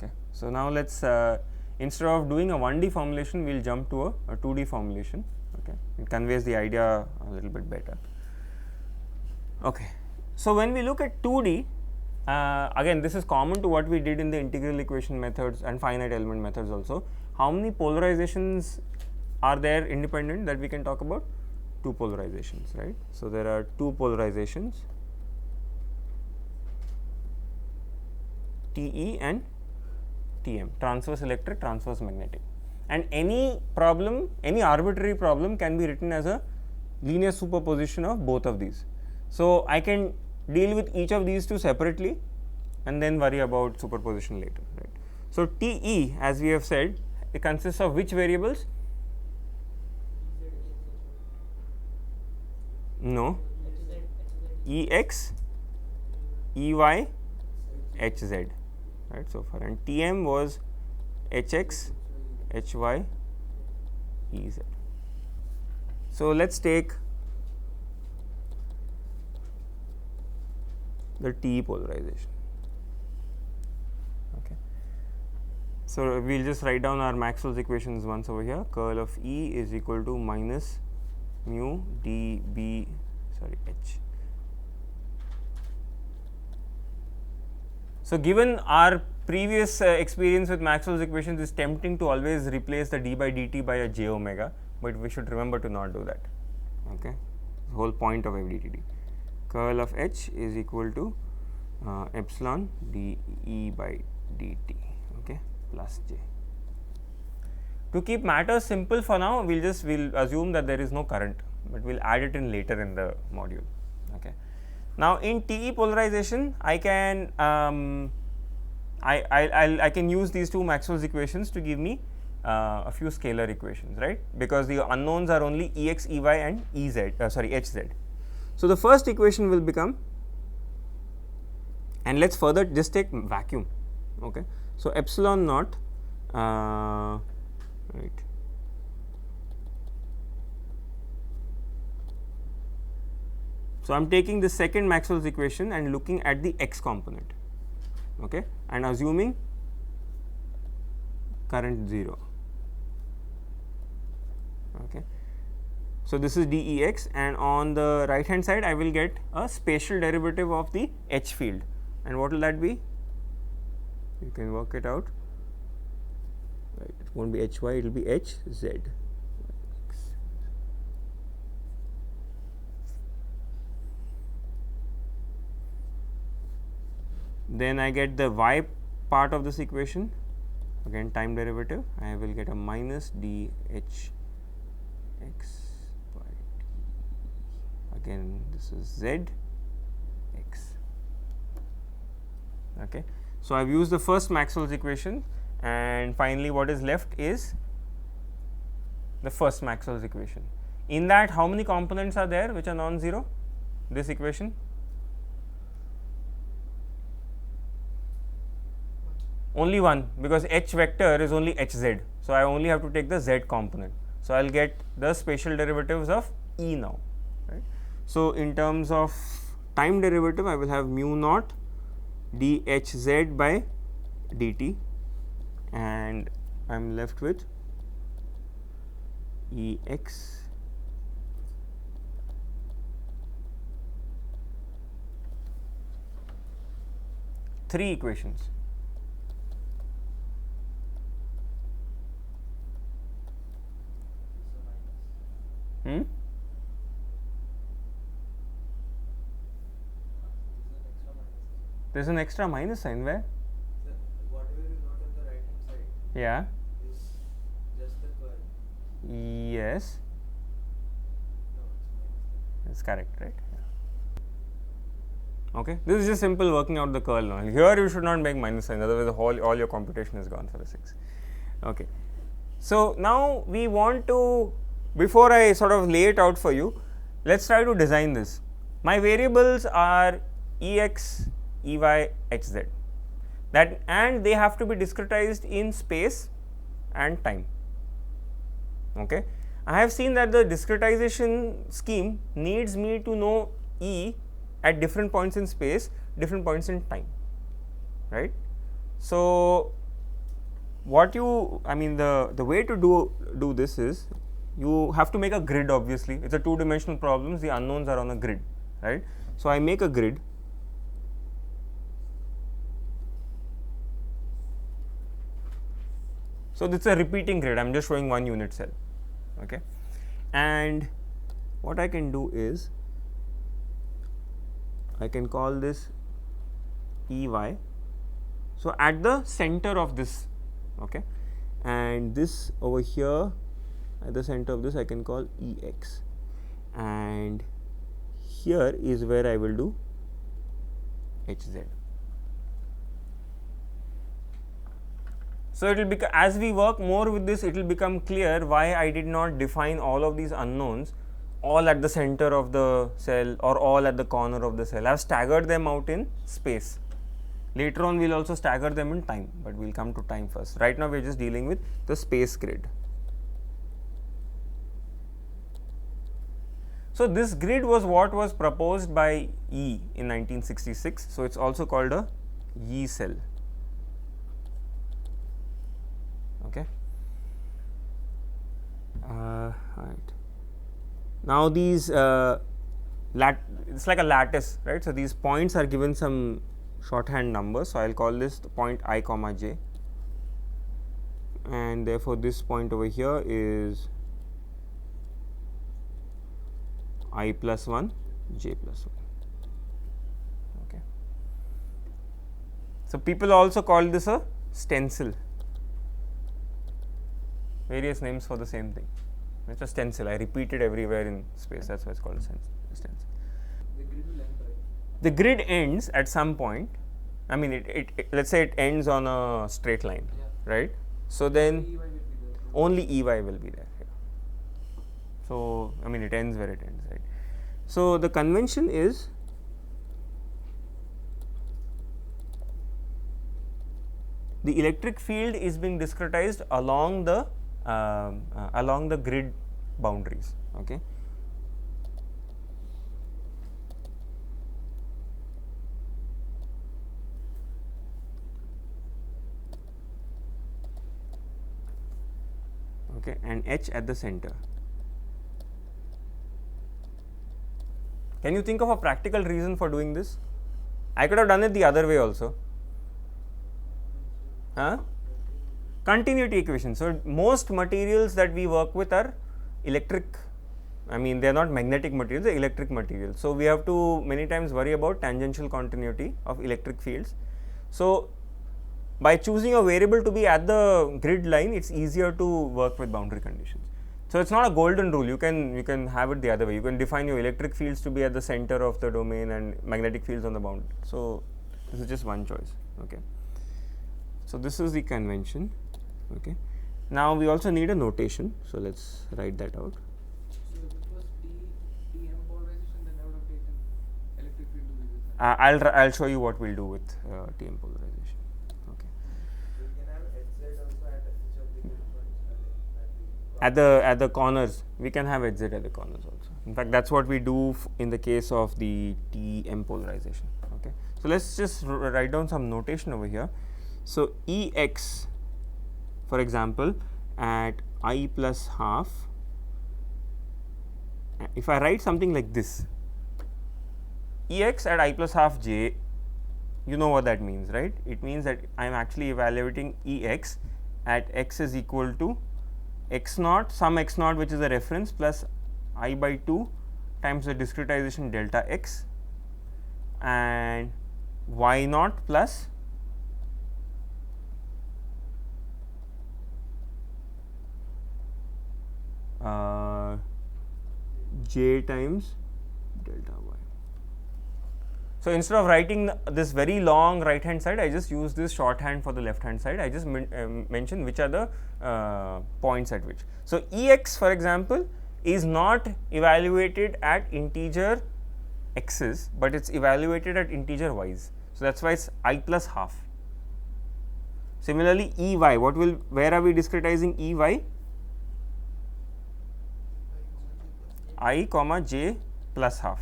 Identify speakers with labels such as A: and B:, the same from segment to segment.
A: Okay. So now let's instead of doing a 1D formulation, we'll jump to a 2D formulation. Okay, it conveys the idea a little bit better. Okay, so when we look at 2D, again this is common to what we did in the integral equation methods and finite element methods also. How many polarizations are there independent that we can talk about? 2 polarizations, right? So there are 2 polarizations, TE and TM, transverse electric, transverse magnetic, and any problem, any arbitrary problem can be written as a linear superposition of both of these. So I can deal with each of these 2 separately and then worry about superposition later, right? So TE, as we have said, it consists of which variables? No, Ex, Ey, Hz, right, so far, and Tm was Hx, Hy, Ez. So let's take the TE polarization. Okay. So we'll just write down our Maxwell's equations once over here. Curl of E is equal to minus mu dB, H. So given our previous experience with Maxwell's equations, it's tempting to always replace the d by dt by a j omega, but we should remember to not do that. Okay, the whole point of FDTD. Curl of H is equal to epsilon dE by dt, okay, plus j. To keep matters simple for now, we'll assume that there is no current, but we'll add it in later in the module. Okay. Now in TE polarization, I can I can use these 2 Maxwell's equations to give me a few scalar equations, right? Because the unknowns are only Ex, Ey, and Hz. So the first equation will become, and let's further just take vacuum. Okay. So epsilon naught, right. So I'm taking the second Maxwell's equation and looking at the x component, okay, and assuming current 0. Okay. So this is dEx, and on the right hand side I will get a spatial derivative of the H field, and what will that be? You can work it out. Right. It won't be Hy, it will be Hz. Then I get the y part of this equation, again time derivative, I will get a minus dHx by d, again this is z x. Okay. So I have used the first Maxwell's equation, and finally what is left is the first Maxwell's equation. In that, how many components are there which are non-zero? This equation? Only one, because H vector is only Hz. So I only have to take the z component. So I will get the spatial derivatives of E now, right. So in terms of time derivative, I will have mu naught dHz by dt, and I am left with Ex three equations. There is an extra minus sign where?
B: Whatever is not on the right hand side.
A: Yeah.
B: Is just the curl.
A: Yes.
B: No, it's minus.
A: That's correct, right? Okay. This is just simple working out the curl now. Here you should not make minus sign, otherwise all your computation is gone for the 6. Okay. So now we want to, before I sort of lay it out for you, let's try to design this. My variables are Ex, Ey, Hz, that, and they have to be discretized in space and time. Okay. I have seen that the discretization scheme needs me to know E at different points in space, different points in time, right. So what you, I mean the way to do this is, you have to make a grid. Obviously, it's a two-dimensional problem. The unknowns are on a grid, right? So I make a grid. So this is a repeating grid. I'm just showing one unit cell, okay? And what I can do is, I can call this EY. So at the center of this, okay, and this over here at the center of this I can call EX, and here is where I will do HZ. So it will become, as we work more with this, it will become clear why I did not define all of these unknowns all at the center of the cell or all at the corner of the cell. I have staggered them out in space. Later on we will also stagger them in time, but we will come to time first. Right now we are just dealing with the space grid. So this grid was what was proposed by Yee in 1966. So it is also called a Yee cell. Okay. Right. Now these it's like a lattice, right? So these points are given some shorthand numbers. So I will call this the point I comma j, and therefore this point over here is I plus 1, j plus 1. Okay. So people also call this a stencil. Various names for the same thing. It's a stencil. I repeat it everywhere in space. That's why it's called a stencil.
B: The grid will end, right?
A: The grid ends at some point. I mean, it let's say it ends on a straight line,
B: Yeah.
A: right? So then
B: EY will be there.
A: only EY will be there. Yeah. So I mean, it ends where it ends, right? So the convention is the electric field is being discretized along the grid boundaries. Okay. Okay, and H at the center. Can you think of a practical reason for doing this? I could have done it the other way also. Huh? Continuity equation. So most materials that we work with are electric, I mean they are not magnetic materials, they are electric materials. So we have to many times worry about tangential continuity of electric fields. So by choosing a variable to be at the grid line, it's easier to work with boundary conditions. So it's not a golden rule. You can have it the other way. You can define your electric fields to be at the center of the domain and magnetic fields on the boundary. So this is just one choice. Okay. So this is the convention. Okay. Now we also need a notation. So let's write that out.
B: So if it was TM polarization, then I would have taken electric field to be this.
A: I'll show you what we'll do with TM polarization. Okay.
B: We can have HZ also at each of the grid points.
A: At the corners, we can have HZ at the corners also. In fact, that's what we do in the case of the TM polarization. Okay. So let's just write down some notation over here. So EX, for example, at I plus half, if I write something like this, EX at I plus half j, you know what that means, right? It means that I am actually evaluating EX at x is equal to x naught, some x naught which is a reference, plus I by 2 times the discretization delta x, and y naught plus j times delta y. So instead of writing this very long right hand side, I just use this shorthand for the left hand side. I just mention which are the points at which. So Ex, for example, is not evaluated at integer x's, but it's evaluated at integer y's. So that's why it's I plus half. Similarly, Ey, where are we discretizing Ey? I comma j plus half.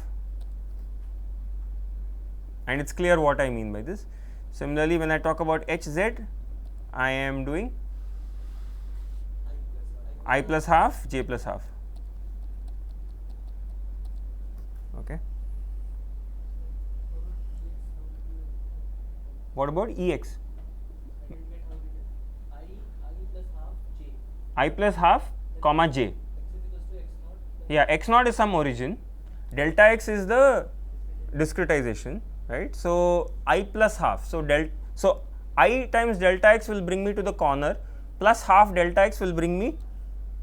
A: And it's clear what I mean by this. Similarly, when I talk about Hz, I am doing I plus half, j plus half. Okay. What about Ex? I plus half, comma j. Yeah, x naught is some origin. Delta x is the discretization, right? So I plus half. So I times delta x will bring me to the corner, plus half delta x will bring me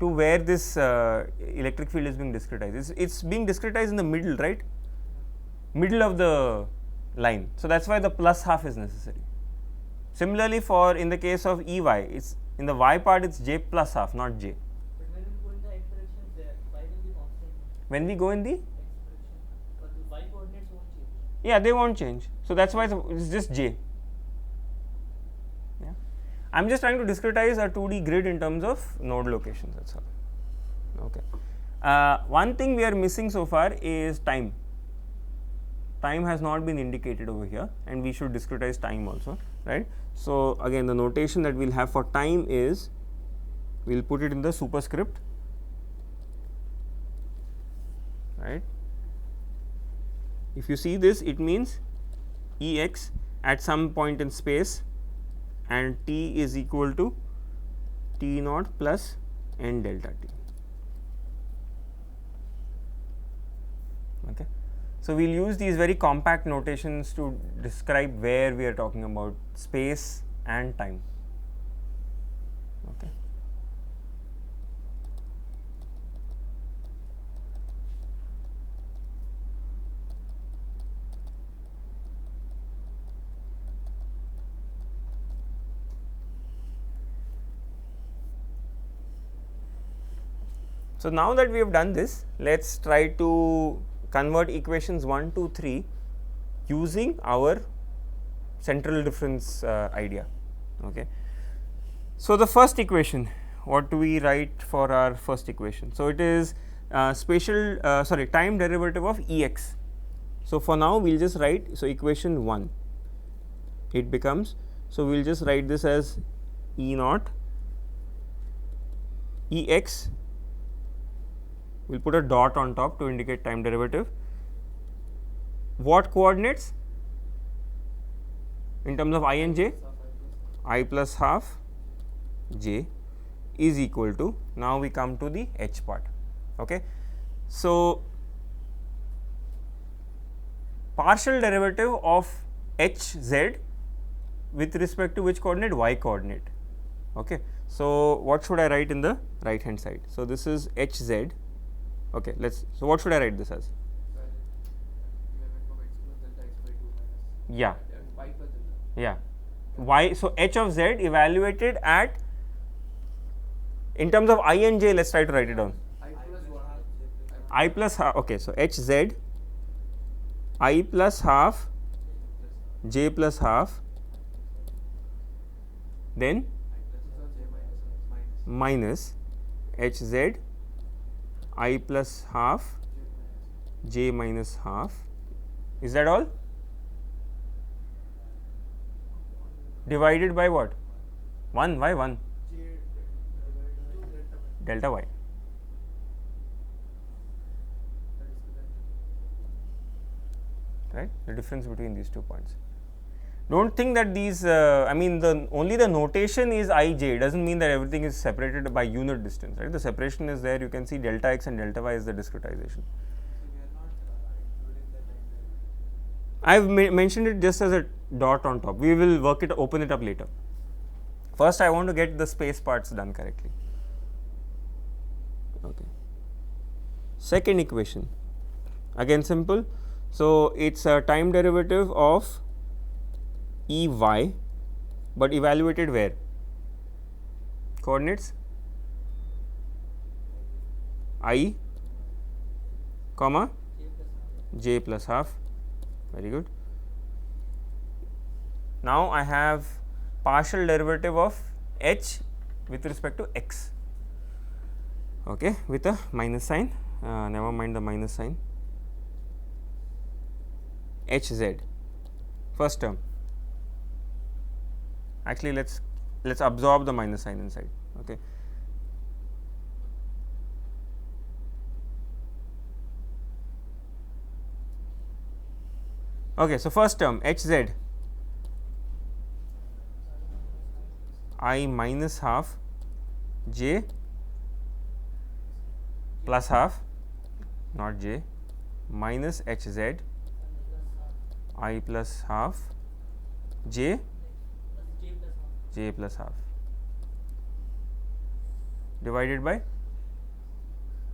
A: to where this electric field is being discretized. It's being discretized in the middle, right? Middle of the line. So that's why the plus half is necessary. Similarly, for in the case of Ey, it's in the y part it's j plus half, not j.
C: But when we go in the x direction, there y will be constant.
A: When we go in the
C: X direction, but the y coordinates won't change.
A: yeah, they won't change. So that's why it's just j. Yeah, I'm just trying to discretize a 2D grid in terms of node locations. That's all. Okay. One thing we are missing so far is time. Time has not been indicated over here, and we should discretize time also, right? So again, the notation that we'll have for time is, we'll put it in the superscript, right? If you see this, it means Ex at some point in space, and t is equal to t naught plus n delta t. Okay. So we'll use these very compact notations to describe where we are talking about space and time. Okay. So now that we have done this, let's try to convert equations 1, 2, 3 using our central difference idea. Okay. So the first equation, what do we write for our first equation? So it is time derivative of Ex. So for now we'll just write, so equation 1, it becomes, so we'll just write this as E naught Ex. We'll put a dot on top to indicate time derivative. What coordinates in terms of I and j? I plus half j is equal to, now we come to the h part. Okay. So partial derivative of hz with respect to which coordinate? Y coordinate. Okay. So what should I write in the right hand side? So this is hz. Okay, so what should I write this as? Yeah. Yeah. Y, so h of z evaluated at, in terms of I and j, let's try to write it down. I plus half, okay, so hz, I plus half, j plus half, then minus hz, I plus half, j minus half. Is that all? Divided by what? 1, why 1? Delta y. Right? The difference between these 2 points. Don't think that these, only the notation is ij, doesn't mean that everything is separated by unit distance, right? The separation is there, you can see delta x and delta y is the discretization. I have mentioned it just as a dot on top. We will open it up later. First, I want to get the space parts done correctly. Okay. Second equation, again simple. So it's a time derivative of Ey, but evaluated where? Coordinates I, comma j plus half. Very good. Now I have partial derivative of h with respect to x. Okay, with a minus sign. Never mind the minus sign. Hz, first term. Actually, let's absorb the minus sign inside. Okay. Okay, so first term hz I minus half j plus half, not j, minus hz I plus half j plus half divided by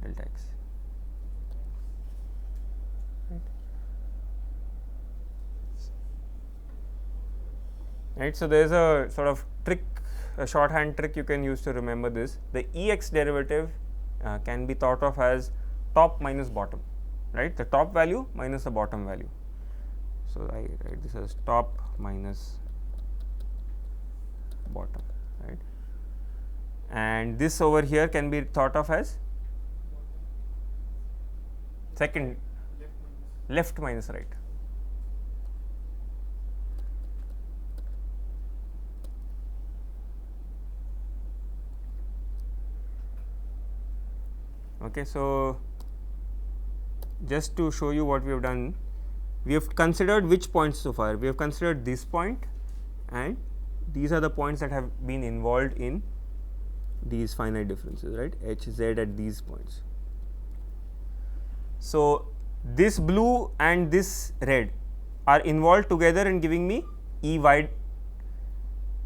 A: delta x. Right. So, there is a sort of trick, a shorthand trick you can use to remember this. The Ex derivative can be thought of as top minus bottom, right, the top value minus the bottom value. So, I write this as top minus bottom, right, and this over here can be thought of as second left minus right. Okay, so just to show you what we have done, we have considered which points so far? We have considered this point, and these are the points that have been involved in these finite differences, right, h z at these points. So, this blue and this red are involved together in giving me E y.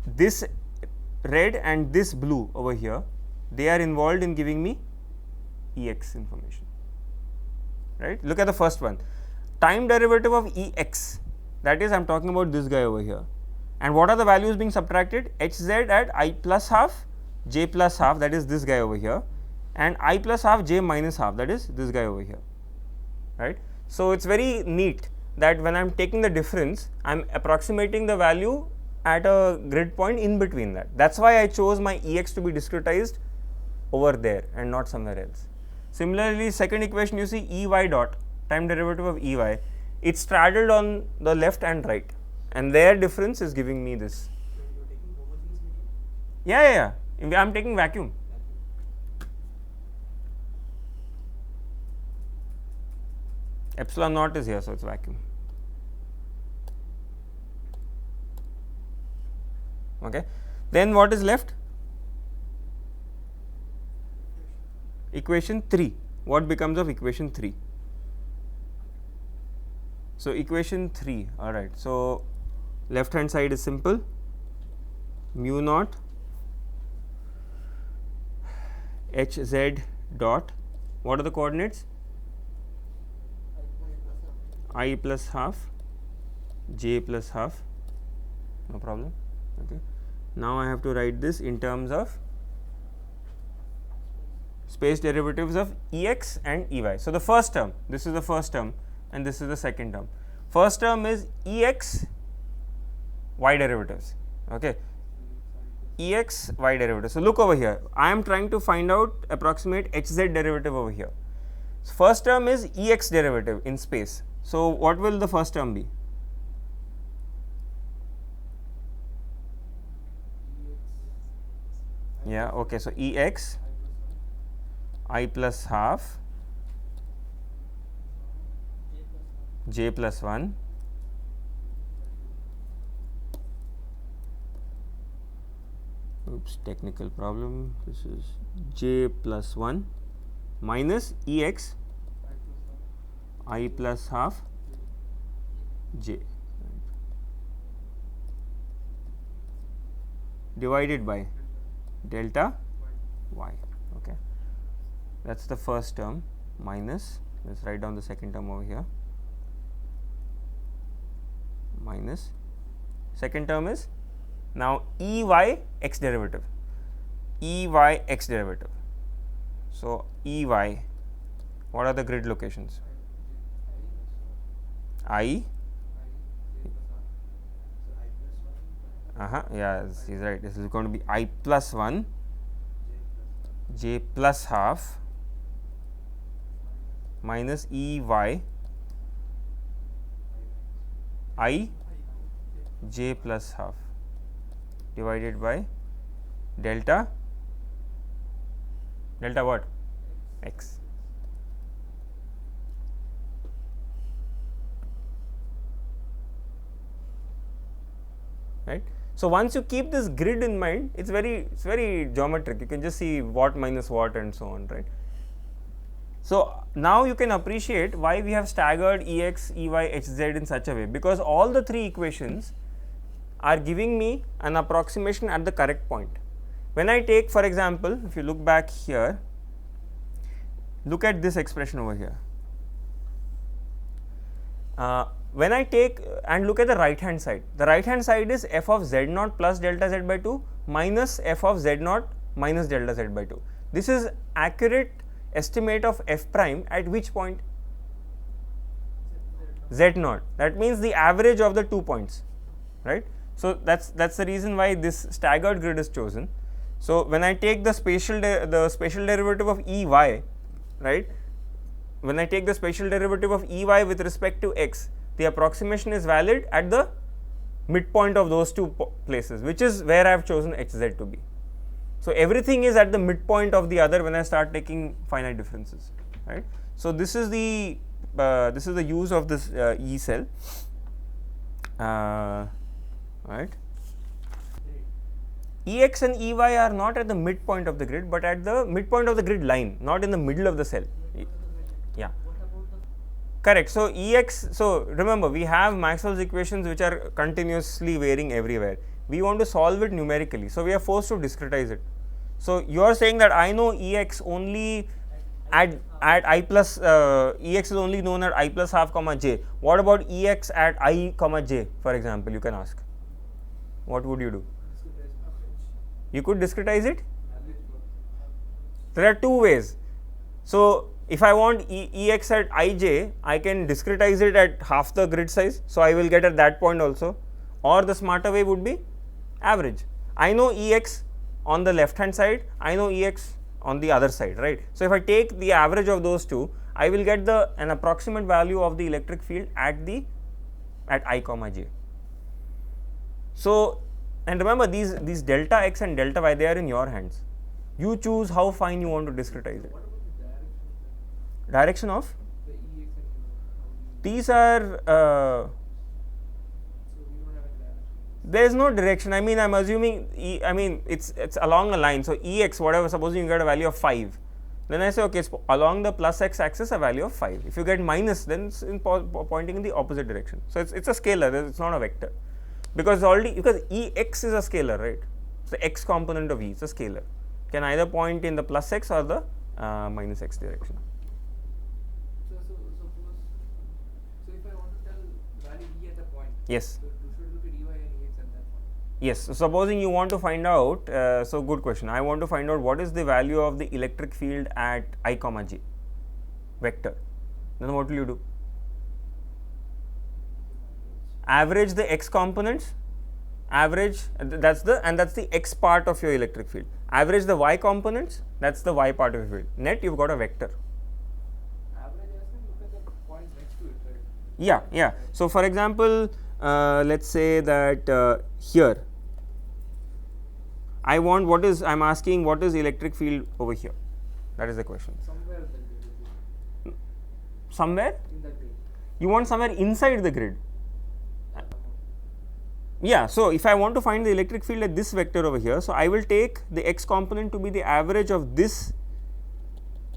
A: This red and this blue over here, they are involved in giving me Ex information, right. Look at the first one, time derivative of Ex, that is I am talking about this guy over here, and what are the values being subtracted? Hz at I plus half, j plus half, that is this guy over here, and I plus half, j minus half, that is this guy over here, right. So, it is very neat that when I am taking the difference, I am approximating the value at a grid point in between that. That is why I chose my Ex to be discretized over there and not somewhere else. Similarly, second equation you see Ey dot, time derivative of Ey, it straddled on the left and right, and their difference is giving me this. Yeah, I am taking vacuum. Epsilon naught is here, so it is vacuum. Okay. Then what is left? Equation 3. What becomes of equation 3? So, equation 3, alright. So, left hand side is simple, mu naught hz dot, what are the coordinates? I plus half, j plus half, no problem. Okay. Now, I have to write this in terms of space derivatives of Ex and Ey. So, the first term, this is the first term and this is the second term. First term is Ex y derivatives, okay, Ex y derivative. So, look over here, I am trying to find out approximate hz derivative over here. So, first term is Ex derivative in space. So, what will the first term be? Yeah, okay. So, Ex I plus half j plus 1 oops, technical problem, this is j plus 1 minus Ex I plus half j divided by delta y. Okay. That is the first term minus, let us write down the second term over here, minus, second term is now Ey x derivative, Ey x derivative. So, Ey, what are the grid locations? I, yeah, he is right, this is going to be I plus 1, j plus half minus Ey I j plus half divided by delta what? X. right? So once you keep this grid in mind, it's very geometric. You can just see what minus what and so on, right? So now you can appreciate why we have staggered Ex, Ey, Hz in such a way, because all the three equations are giving me an approximation at the correct point. When I take, for example, if you look back here, look at this expression over here. When I take and look at the right hand side is f of z0 plus delta z by 2 minus f of z0 minus delta z by 2. This is accurate estimate of f prime at which point? Z0. That means the average of the 2 points, right? So that's the reason why this staggered grid is chosen. So when I take the spatial derivative of Ey, right? When I take the spatial derivative of Ey with respect to x, the approximation is valid at the midpoint of those two places, which is where I have chosen Hz to be. So everything is at the midpoint of the other when I start taking finite differences, right? So this is the use of this E cell, right? Ex and Ey are not at the midpoint of the grid, but at the midpoint of the grid line, not in the middle of the cell. Yeah. Correct. So Ex, so remember we have Maxwell's equations which are continuously varying everywhere. We want to solve it numerically, so we are forced to discretize it. So you are saying that I know Ex only at I plus Ex is only known at I plus half comma j. What about Ex at I comma j, for example? You can ask. What would you do? You could discretize it. There are two ways. So if I want Ex at ij, I can discretize it at half the grid size, so I will get at that point also. Or the smarter way would be average. I know Ex on the left hand side, I know Ex on the other side, right? So if I take the average of those two, I will get an approximate value of the electric field at I comma j. So, and remember these delta x and delta y, they are in your hands. You choose how fine you want to discretize it.
B: What about the
A: Direction of
B: the Ex and Ey?
A: these are
B: So we don't have a direction.
A: there is no direction. I mean, I'm assuming it's along a line. So Ex, whatever, supposing you get a value of 5, then I say okay, it's along the plus x axis a value of 5. If you get minus, then it's pointing in the opposite direction. So it's a scalar, it's not a vector, because Ex is a scalar, right? The x component of E is a scalar, can either point in the plus x or the minus x direction.
B: So if I want to tell value E at a point,
A: Yes.
B: so should look at Ey and Ex at that point.
A: Yes, so supposing you want to find out, so good question, I want to find out what is the value of the electric field at I comma j vector, then what will you do? Average the x components, average that's the x part of your electric field, average the y components, that's the y part of your field, net you've got a vector.
B: Average as in look at the points next to it, right?
A: Yeah. So for example, let's say that here I'm asking what is electric field over here, that is the question.
B: Somewhere in the grid.
A: Somewhere
B: In the grid.
A: you want somewhere inside the grid. Yeah, so if I want to find the electric field at this vector over here, so I will take the x component to be the average of this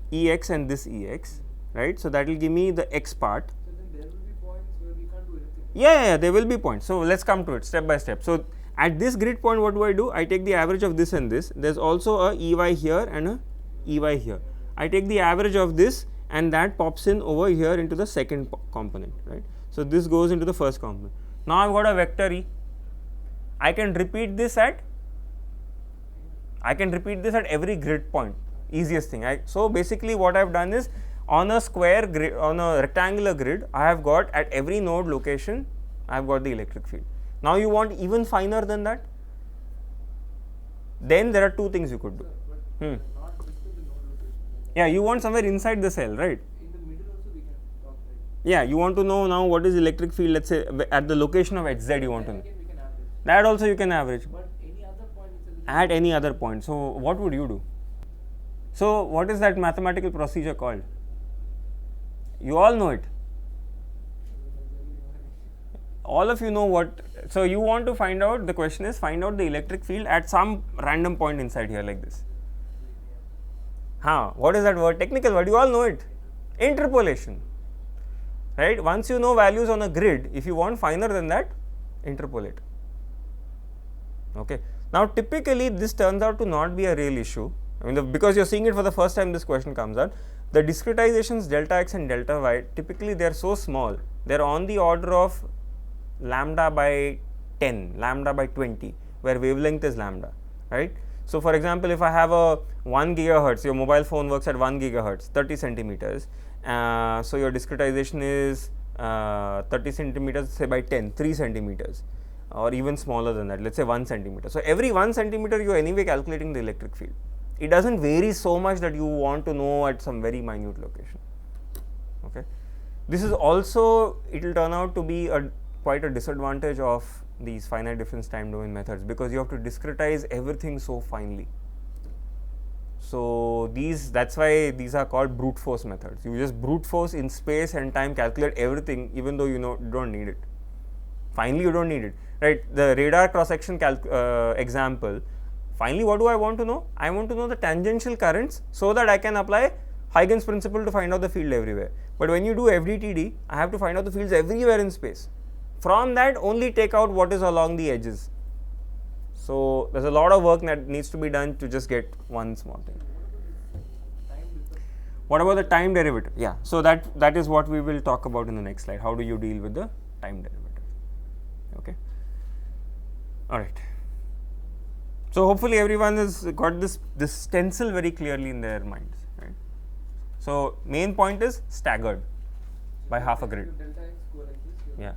A: Ex and this Ex, right? So that will give me the x part.
B: So then there will be points where we can't do anything.
A: Yeah, there will be points. So let's come to it step by step. So at this grid point, what do? I take the average of this and this. There's also a Ey here and a Ey here. I take the average of this and that pops in over here into the second component, right? So this goes into the first component. Now I've got a vector E. I can repeat this at every grid point. Easiest thing. So basically what I've done is on a square grid, on a rectangular grid, I have got at every node location, I have got the electric field. Now you want even finer than that? Then there are two things you could do.
B: But not just to the node location.
A: Yeah, you want somewhere inside the cell, right?
B: In the middle also we can talk, right?
A: Yeah, you want to know now what is electric field, let's say at the location of Hz you want to know.
B: Again we can average.
A: That also you can average.
B: But any other point it's a
A: At any other point. So what would you do? So what is that mathematical procedure called? You all know it. all of you know what, so you want to find out, the question is find out the electric field at some random point inside here like this. What is that word? Technical word, you all know it. Interpolation. Right? Once you know values on a grid, if you want finer than that, interpolate. Okay. Now typically this turns out to not be a real issue. I mean, because you're seeing it for the first time, this question comes out. The discretizations delta x and delta y, typically they are so small, they are on the order of lambda by 10, lambda by 20, where wavelength is lambda, right. So for example, if I have a 1 gigahertz, your mobile phone works at 1 gigahertz, 30 centimeters, so your discretization is 30 centimeters say by 10, 3 centimeters, or even smaller than that, let us say 1 centimeter. So every 1 centimeter you are anyway calculating the electric field. It does not vary so much that you want to know at some very minute location. Okay. This is also, it will turn out to be quite a disadvantage of these finite difference time domain methods, because you have to discretize everything so finely. So that is why these are called brute force methods. You just brute force in space and time calculate everything, even though you do not need it. Finally, you do not need it, right. The radar cross section example, finally what do I want to know? I want to know the tangential currents so that I can apply Huygens principle to find out the field everywhere. But when you do FDTD, I have to find out the fields everywhere in space. From that, only take out what is along the edges. So there is a lot of work that needs to be done to just get one small thing. What about the time derivative? Yeah, so that is what we will talk about in the next slide. How do you deal with the time derivative? Okay. All right. So hopefully everyone has got this stencil very clearly in their minds, right. So main point is staggered by half a grid.
B: Delta x go like this.
A: Yeah,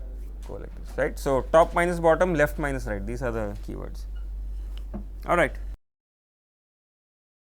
A: go like this, right. So top minus bottom, left minus right. These are the keywords. All right.